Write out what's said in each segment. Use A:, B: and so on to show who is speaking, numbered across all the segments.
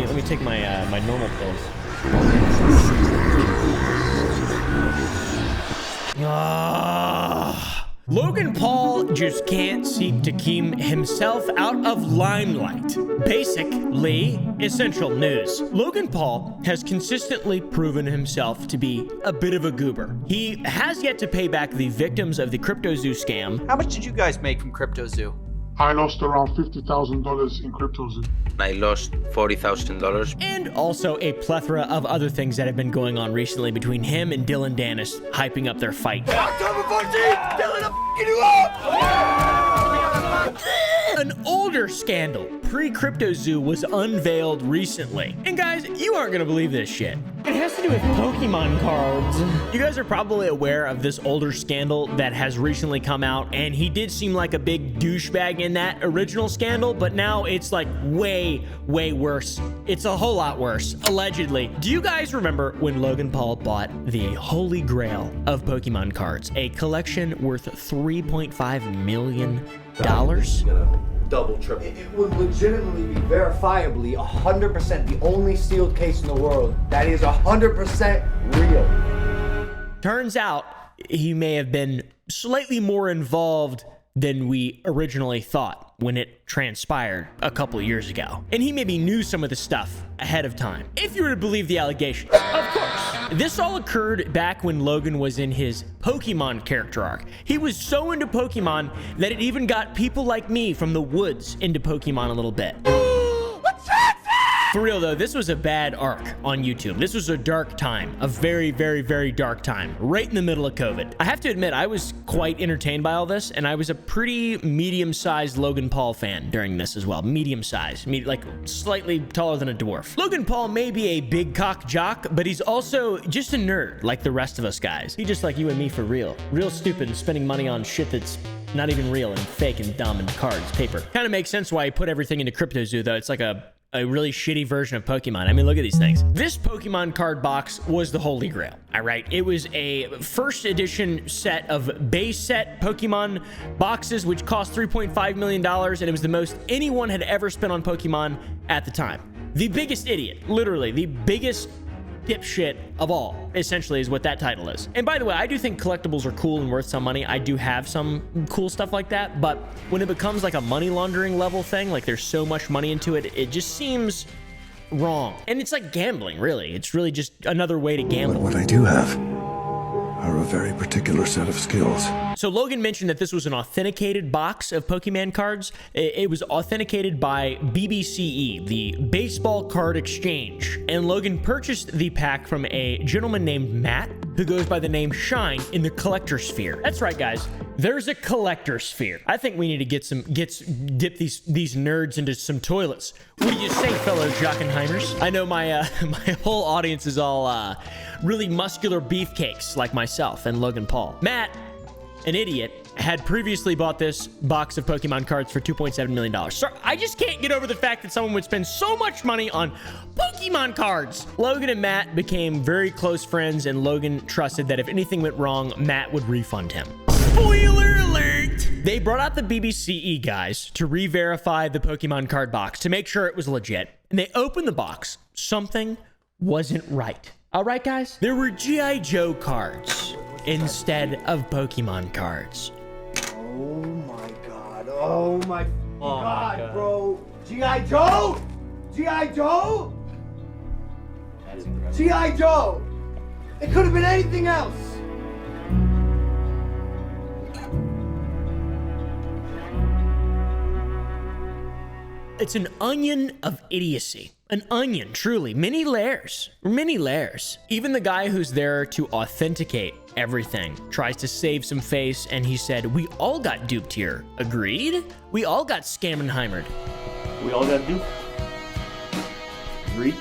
A: let me take my my normal pills. Logan Paul just can't seem to keep himself out of limelight. Basically, essential news. Logan Paul has consistently proven himself to be a bit of a goober. He has yet to pay back the victims of the CryptoZoo scam.
B: How much did you guys make from CryptoZoo?
C: I lost around $50,000 in CryptoZoo.
D: I lost $40,000.
A: And also a plethora of other things that have been going on recently between him and Dylan Dennis, hyping up their fight.
B: October 14th! Dylan, I'm f***ing you up!
A: An older scandal, pre-CryptoZoo, was unveiled recently. And guys, you aren't gonna believe this shit. It has to do with Pokemon cards. You guys are probably aware of this older scandal that has recently come out, and he did seem like a big douchebag in that original scandal, but now it's like way, way worse. It's a whole lot worse, allegedly. Do you guys remember when Logan Paul bought the holy grail of Pokemon cards, a collection worth $3.5 million?
E: Double, triple. It would legitimately be verifiably 100% the only sealed case in the world that is 100% real.
A: Turns out he may have been slightly more involved than we originally thought when it transpired a couple of years ago. And he maybe knew some of the stuff ahead of time, if you were to believe the allegations. Of course. This all occurred back when Logan was in his Pokemon character arc. He was so into Pokemon that it even got people like me from the woods into Pokemon a little bit. For real though, this was a bad arc on YouTube. This was a dark time, a very, very, very dark time, right in the middle of COVID. I have to admit, I was quite entertained by all this, and I was a pretty medium-sized Logan Paul fan during this as well. Medium-sized, like slightly taller than a dwarf. Logan Paul may be a big cock jock, but he's also just a nerd like the rest of us guys. He's just like you and me for real. Real stupid and spending money on shit that's not even real and fake and dumb and cards, paper. Kind of makes sense why he put everything into CryptoZoo though. It's like a really shitty version of Pokemon. I mean, look at these things. This Pokemon card box was the holy grail, all right? It was a first edition set of base set Pokemon boxes, which cost $3.5 million, and it was the most anyone had ever spent on Pokemon at the time. The biggest idiot, literally, the biggest dipshit of all, essentially, is what that title is. And by the way, I do think collectibles are cool and worth some money. I do have some cool stuff like that, but when it becomes like a money laundering level thing, like there's so much money into it, it just seems wrong. And it's like gambling, really. It's really just another way to gamble.
F: But what I do have are a very particular set of skills.
A: So Logan mentioned that this was an authenticated box of Pokemon cards. It was authenticated by BBCE, the Baseball Card Exchange. And Logan purchased the pack from a gentleman named Matt, who goes by the name Shine in the collector sphere. That's right, guys. There's a collector sphere. I think we need to dip these nerds into some toilets. What do you say, fellow Jockenheimers? I know my my whole audience is all really muscular beefcakes like myself and Logan Paul. Matt, an idiot, had previously bought this box of Pokemon cards for $2.7 million. So I just can't get over the fact that someone would spend so much money on Pokemon cards. Logan and Matt became very close friends, and Logan trusted that if anything went wrong, Matt would refund him. Spoiler alert! They brought out the BBCE guys to re-verify the Pokemon card box to make sure it was legit. And they opened the box. Something wasn't right. All right, guys? There were G.I. Joe cards instead of Pokemon cards.
E: Oh my god. Oh my god, bro. G.I. Joe? G.I. Joe? G.I. Joe. It could have been anything else.
A: It's an onion of idiocy. An onion, truly. Many layers. Many layers. Even the guy who's there to authenticate everything tries to save some face, and he said, "We all got duped here." Agreed? We all got scammenheimered.
G: We all got duped. Agreed?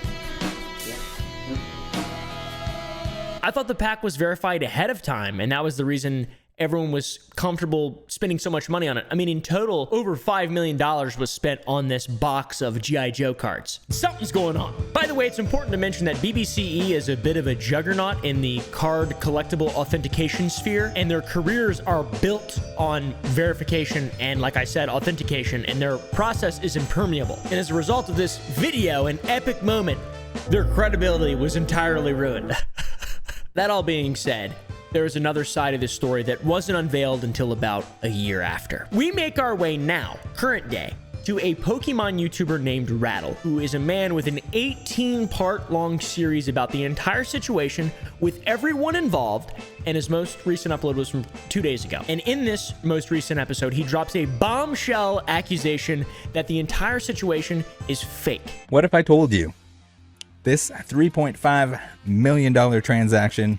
A: I thought the pack was verified ahead of time, and that was the reason everyone was comfortable spending so much money on it. I mean, in total, over $5 million was spent on this box of G.I. Joe cards. Something's going on. By the way, it's important to mention that BBCE is a bit of a juggernaut in the card collectible authentication sphere, and their careers are built on verification and, like I said, authentication, and their process is impermeable. And as a result of this video, an epic moment, their credibility was entirely ruined. That all being said, there is another side of this story that wasn't unveiled until about a year after. We make our way now, current day, to a Pokemon YouTuber named Rattle, who is a man with an 18-part long series about the entire situation with everyone involved, and his most recent upload was from 2 days ago. And in this most recent episode, he drops a bombshell accusation that the entire situation is fake.
G: What if I told you this $3.5 million transaction,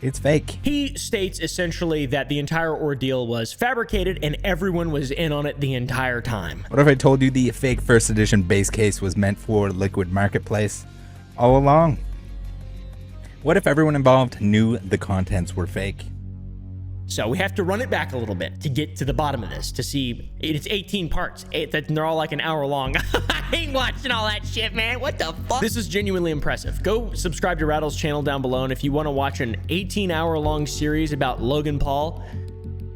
G: it's fake?
A: He states essentially that the entire ordeal was fabricated and everyone was in on it the entire time.
G: What if I told you the fake first edition base case was meant for Liquid Marketplace all along? What if everyone involved knew the contents were fake?
A: So we have to run it back a little bit to get to the bottom of this, to see it's 18 parts. They're all like an hour long. I ain't watching all that shit, man. What the fuck? This is genuinely impressive. Go subscribe to Rattle's channel down below, and if you want to watch an 18-hour long series about Logan Paul,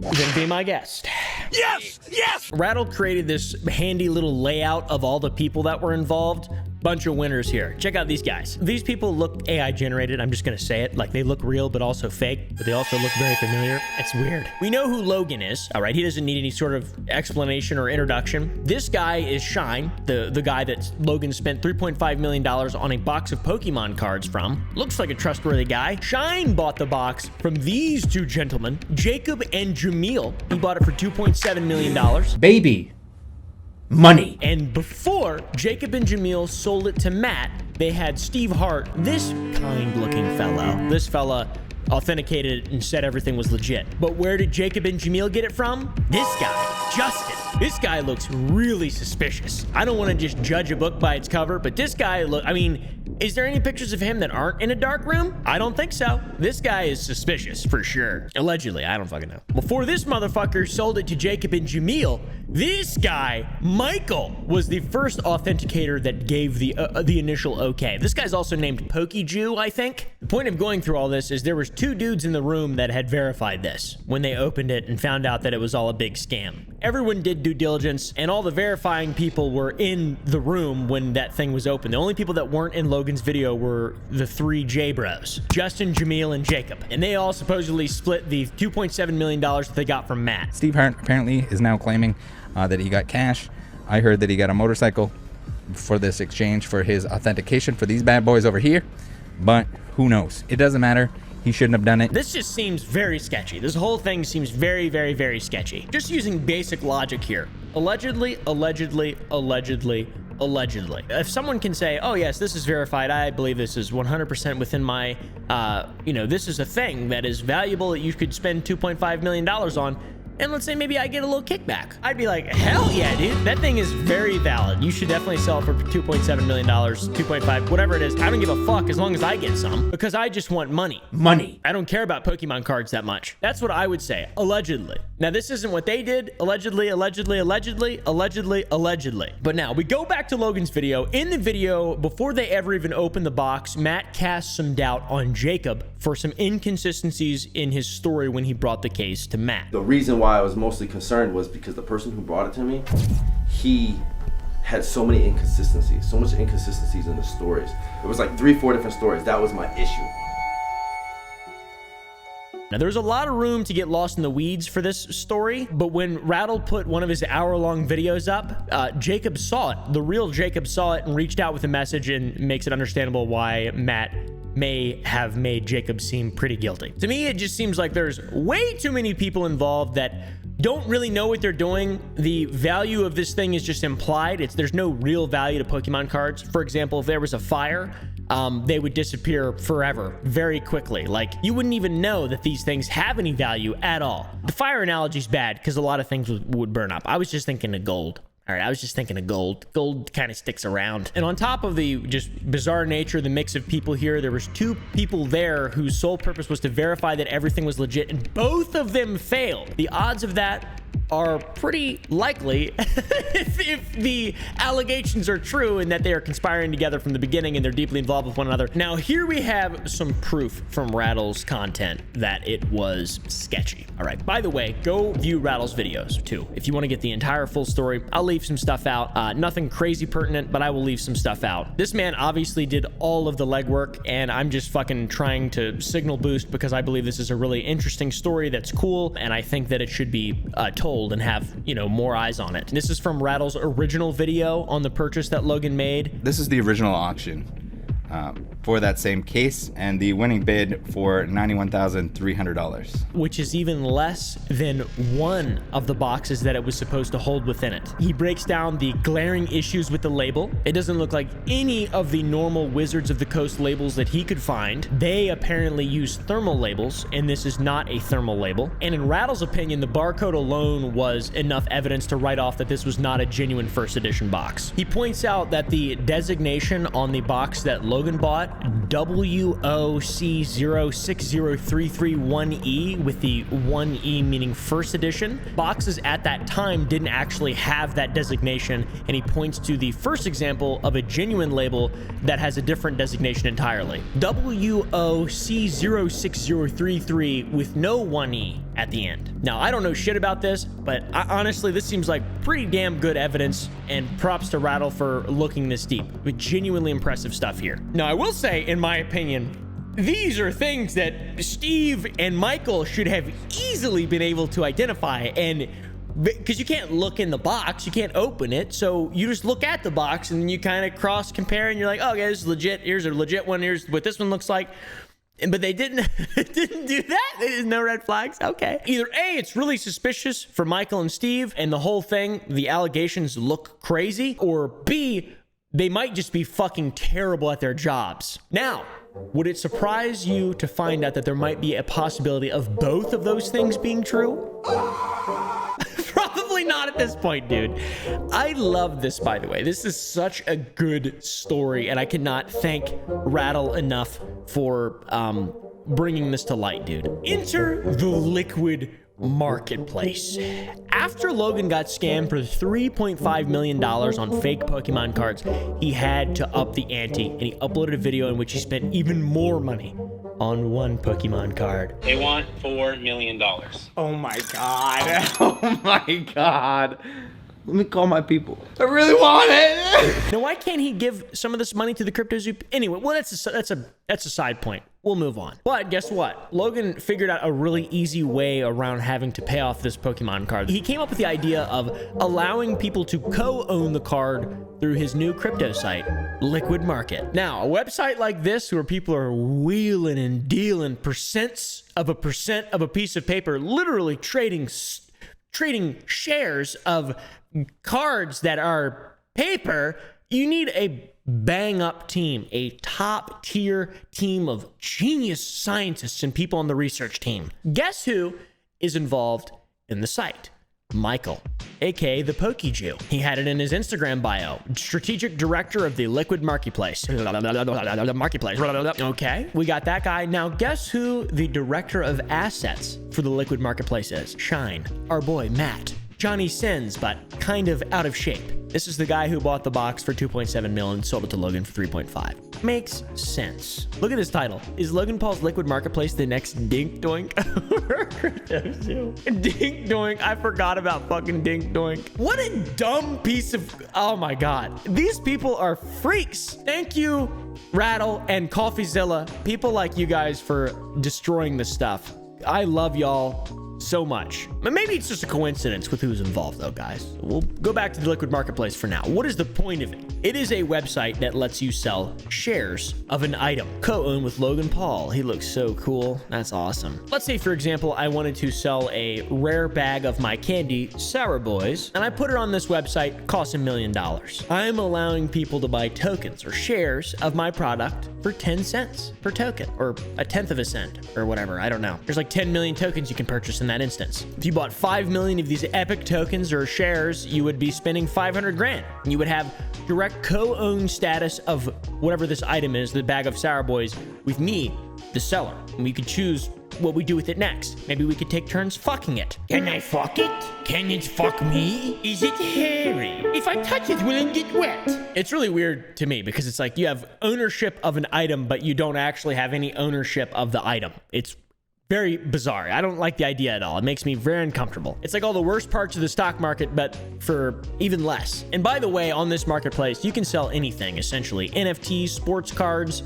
A: then be my guest.
B: Yes! Yes!
A: Rattle created this handy little layout of all the people that were involved. Bunch of winners here. Check out these guys. These people look AI generated. I'm just gonna say it. Like, they look real, but also fake, but they also look very familiar. It's weird. We know who Logan is, all right? He doesn't need any sort of explanation or introduction. This guy is Shine, the guy that Logan spent $3.5 million on a box of Pokemon cards from. Looks like a trustworthy guy. Shine bought the box from these two gentlemen, Jacob and Jameel. He bought it for $2.7 million.
B: Baby. Money.
A: And before Jacob and Jameel sold it to Matt, they had Steve Hart, this kind-looking fellow. This fella authenticated and said everything was legit. But where did Jacob and Jameel get it from? This guy, Justin. This guy looks really suspicious. I don't want to just judge a book by its cover, but this guy I mean, is there any pictures of him that aren't in a dark room? I don't think so. This guy is suspicious for sure. Allegedly, I don't fucking know. Before this motherfucker sold it to Jacob and Jameel, this guy, Michael, was the first authenticator that gave the initial okay. This guy's also named PokeJew, I think. The point of going through all this is there was two dudes in the room that had verified this when they opened it and found out that it was all a big scam. Everyone did due diligence, and all the verifying people were in the room when that thing was open. The only people that weren't in Logan's video were the three J Bros, Justin, Jameel, and Jacob. And they all supposedly split the $2.7 million that they got from Matt.
G: Steve Hart apparently is now claiming that he got cash. I heard that he got a motorcycle for this exchange for his authentication for these bad boys over here, but who knows? It doesn't matter. He shouldn't have done it.
A: This just seems very sketchy. This whole thing seems very, very, very sketchy. Just using basic logic here. Allegedly, allegedly, allegedly, allegedly. If someone can say, oh yes, this is verified, I believe this is 100% within my, this is a thing that is valuable that you could spend $2.5 million on, and let's say maybe I get a little kickback, I'd be like, hell yeah, dude. That thing is very valid. You should definitely sell it for $2.7 million, 2.5, whatever it is. I don't give a fuck as long as I get some, because I just want money.
B: Money.
A: I don't care about Pokemon cards that much. That's what I would say, allegedly. Now, this isn't what they did. Allegedly, allegedly, allegedly, allegedly, allegedly. But now, we go back to Logan's video. In the video, before they ever even opened the box, Matt cast some doubt on Jacob for some inconsistencies in his story when he brought the case to Matt.
H: The reason why I was mostly concerned was because the person who brought it to me, he had so many inconsistencies, so much inconsistencies in the stories. It was like 3-4 different stories. That was my issue.
A: Now, there's a lot of room to get lost in the weeds for this story, but when Rattle put one of his hour-long videos up, Jacob saw it. The real Jacob saw it and reached out with a message, and makes it understandable why Matt may have made Jacob seem pretty guilty. To me, it just seems like there's way too many people involved that don't really know what they're doing. The value of this thing is just implied. There's no real value to Pokemon cards. For example, if there was a fire, they would disappear forever, very quickly. Like, you wouldn't even know that these things have any value at all. The fire analogy's bad because a lot of things would burn up. I was just thinking of gold. All right, I was just thinking of gold. Gold kind of sticks around. And on top of the just bizarre nature of the mix of people here, there was 2 people there whose sole purpose was to verify that everything was legit, and both of them failed. The odds of that are pretty likely if the allegations are true and that they are conspiring together from the beginning and they're deeply involved with one another. Now, here we have some proof from Rattle's content that it was sketchy. All right, by the way, go view Rattle's videos too. If you want to get the entire full story, I'll leave some stuff out. Nothing crazy pertinent, but I will leave some stuff out. This man obviously did all of the legwork, and I'm just fucking trying to signal boost because I believe this is a really interesting story that's cool, and I think that it should be told and have, you know, more eyes on it. This is from Rattle's original video on the purchase that Logan made.
G: This is the original auction for that same case, and the winning bid for $91,300.
A: Which is even less than one of the boxes that it was supposed to hold within it. He breaks down the glaring issues with the label. It doesn't look like any of the normal Wizards of the Coast labels that he could find. They apparently use thermal labels, and this is not a thermal label. And in Rattle's opinion, the barcode alone was enough evidence to write off that this was not a genuine first edition box. He points out that the designation on the box that Logan bought, WOC060331E, with the 1E meaning first edition, boxes at that time didn't actually have that designation, and he points to the first example of a genuine label that has a different designation entirely. WOC06033 with no 1E at the end. Now, I don't know shit about this, but honestly, this seems like pretty damn good evidence, and props to Rattle for looking this deep. With genuinely impressive stuff here. Now, I will say, in my opinion, these are things that Steve and Michael should have easily been able to identify, and because you can't look in the box, you can't open it, so you just look at the box and then you kind of cross compare, and you're like, oh, okay, this is legit. Here's a legit one. Here's what this one looks like. But they didn't do that. There's no red flags. Okay. Either A, it's really suspicious for Michael and Steve, and the whole thing, the allegations look crazy, or B, they might just be fucking terrible at their jobs. Now, would it surprise you to find out that there might be a possibility of both of those things being true? Probably not at this point, dude. I love this, by the way. This is such a good story, and I cannot thank Rattle enough for bringing this to light, dude. Enter the liquid marketplace. After Logan got scammed for $3.5 million on fake Pokemon cards, he had to up the ante, and he uploaded a video in which he spent even more money on one Pokemon card.
I: They want $4 million.
E: Oh my god. Oh my god. Let me call my people. I really want it.
A: Now, why can't he give some of this money to the CryptoZoo? Anyway, well, that's a side point. We'll move on. But guess what? Logan figured out a really easy way around having to pay off this Pokemon card. He came up with the idea of allowing people to co-own the card through his new crypto site, Liquid Market. Now, a website like this where people are wheeling and dealing percents of a piece of paper, literally trading shares of cards that are paper, you need a bang up team, a top tier team of genius scientists and people on the research team. Guess who is involved in the site? Michael, aka the PokeJew. He had it in his Instagram bio. Strategic director of the Liquid Marketplace. Okay, we got that guy. Now guess who the director of assets for the Liquid Marketplace is? Shine, our boy Matt. Johnny Sins, but kind of out of shape. This is the guy who bought the box for $2.7 million and sold it to Logan for $3.5. Makes sense. Look at this title. Is Logan Paul's Liquid Marketplace the next Dink Doink? Dink Doink. I forgot about fucking Dink Doink. What a dumb piece of... Oh my God. These people are freaks. Thank you, Rattle and CoffeeZilla. People like you guys for destroying this stuff. I love y'all so much. But maybe it's just a coincidence with who's involved though, guys. We'll go back to the Liquid Marketplace for now. What is the point of it? It is a website that lets you sell shares of an item. Co-owned with Logan Paul. He looks so cool. That's awesome. Let's say, for example, I wanted to sell a rare bag of my candy, Sour Boys, and I put it on this website, costs $1 million. I'm allowing people to buy tokens or shares of my product for 10 cents per token, or a tenth of a cent, or whatever. I don't know. There's like 10 million tokens you can purchase in that instance. If you bought 5 million of these epic tokens or shares, you would be spending 500 grand. You would have direct co-own status of whatever this item is, the bag of Sour Boys, with me, the seller. And we could choose what we do with it next. Maybe we could take turns fucking it.
B: Can I fuck it? Can it fuck me? Is it hairy? If I touch it, will it get wet?
A: It's really weird to me because it's like you have ownership of an item, but you don't actually have any ownership of the item. It's very bizarre. I don't like the idea at all. It makes me very uncomfortable. It's like all the worst parts of the stock market, but for even less. And by the way, on this marketplace, you can sell anything, essentially. NFTs, sports cards,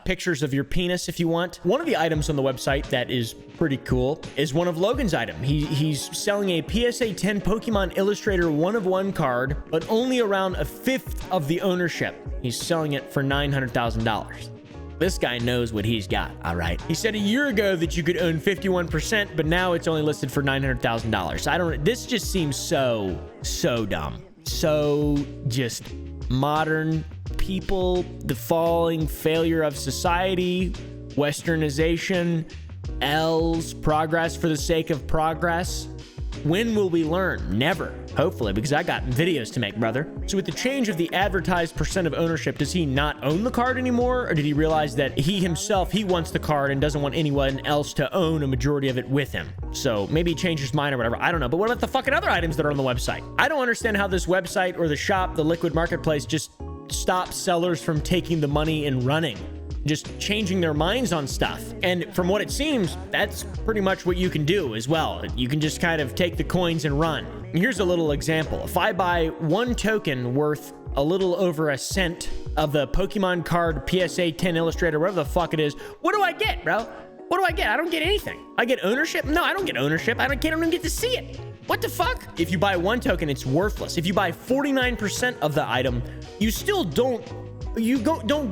A: pictures of your penis if you want. One of the items on the website that is pretty cool is one of Logan's items. He's selling a PSA 10 Pokemon Illustrator 1-of-1 card, but only around a fifth of the ownership. He's selling it for $900,000. This guy knows what he's got, all right. He said a year ago that you could own 51%, but now it's only listed for $900,000. This just seems so dumb. So just modern people, the falling failure of society, westernization, L's, progress for the sake of progress. When will we learn? Never. Hopefully, because I got videos to make, brother. So with the change of the advertised percent of ownership, does he not own the card anymore? Or did he realize that he wants the card and doesn't want anyone else to own a majority of it with him? So maybe he changed his mind or whatever. I don't know. But what about the fucking other items that are on the website? I don't understand how this website or the shop, the liquid marketplace, just stops sellers from taking the money and running. Just changing their minds on stuff. And from what it seems, that's pretty much what you can do as well. You can just kind of take the coins and run. Here's a little example. If I buy one token worth a little over a cent of the Pokemon card PSA 10 Illustrator, whatever the fuck it is, what do I get, bro? What do I get? I don't get anything. I get ownership? No, I don't get ownership. I don't even get to see it. What the fuck? If you buy one token, it's worthless. If you buy 49% of the item, you still don't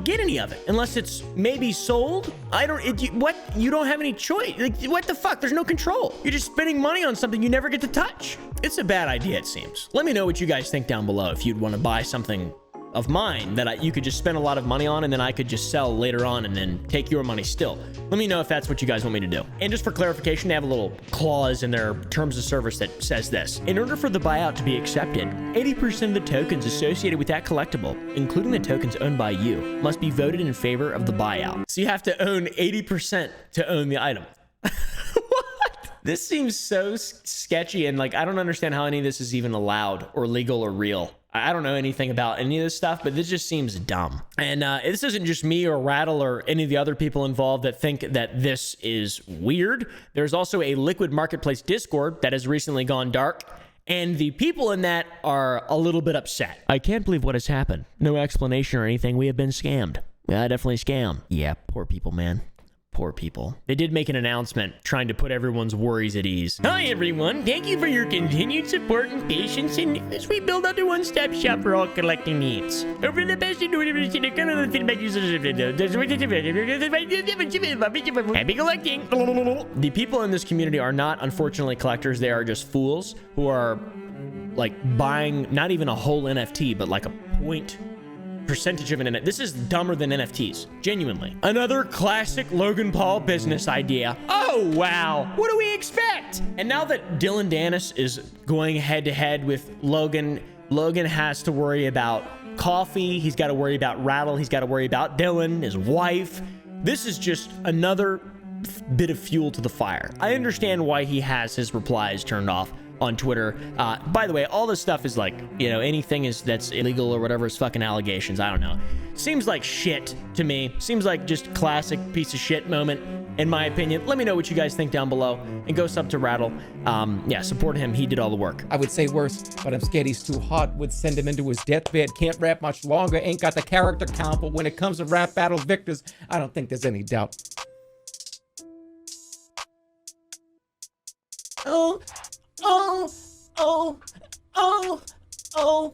A: get any of it unless it's maybe sold. You don't have any choice. Like, what the fuck? There's no control. You're just spending money on something you never get to touch. It's a bad idea, it seems. Let me know what you guys think down below if you'd want to buy something of mine that you could just spend a lot of money on and then I could just sell later on and then take your money still. Let me know if that's what you guys want me to do. And just for clarification, they have a little clause in their terms of service that says this. In order for the buyout to be accepted, 80% of the tokens associated with that collectible, including the tokens owned by you, must be voted in favor of the buyout. So you have to own 80% to own the item. What? This seems so sketchy, and like I don't understand how any of this is even allowed or legal or real. I don't know anything about any of this stuff, but this just seems dumb. And this isn't just me or Rattle or any of the other people involved that think that this is weird. There's also a Liquid Marketplace Discord that has recently gone dark, and the people in that are a little bit upset. I can't believe what has happened. No explanation or anything. We have been scammed. Yeah, definitely scammed. Yeah, poor people, man. Poor people. They did make an announcement trying to put everyone's worries at ease. Hi, everyone. Thank you for your continued support and patience as we build out a one-stop shop for all collecting needs. Over the past happy collecting. The people in this community are not, unfortunately, collectors. They are just fools who are like buying not even a whole NFT, but like a percentage of an NFT. This is dumber than NFTs, genuinely. Another classic Logan Paul business idea. Oh, wow. What do we expect? And now that Dylan Dennis is going head to head with Logan, Logan has to worry about Coffee. He's got to worry about Rattle. He's got to worry about Dylan, his wife. This is just another bit of fuel to the fire. I understand why he has his replies turned off on Twitter. By the way, all this stuff is like, you know, anything that's illegal or whatever is fucking allegations. I don't know. Seems like shit to me. Seems like just classic piece of shit moment, in my opinion. Let me know what you guys think down below, and go sub to Rattle. Yeah, support him. He did all the work.
I: I would say worse, but I'm scared he's too hot. Would send him into his deathbed. Can't rap much longer. Ain't got the character count, but when it comes to rap battle victors, I don't think there's any doubt. Oh, oh, oh, oh, oh.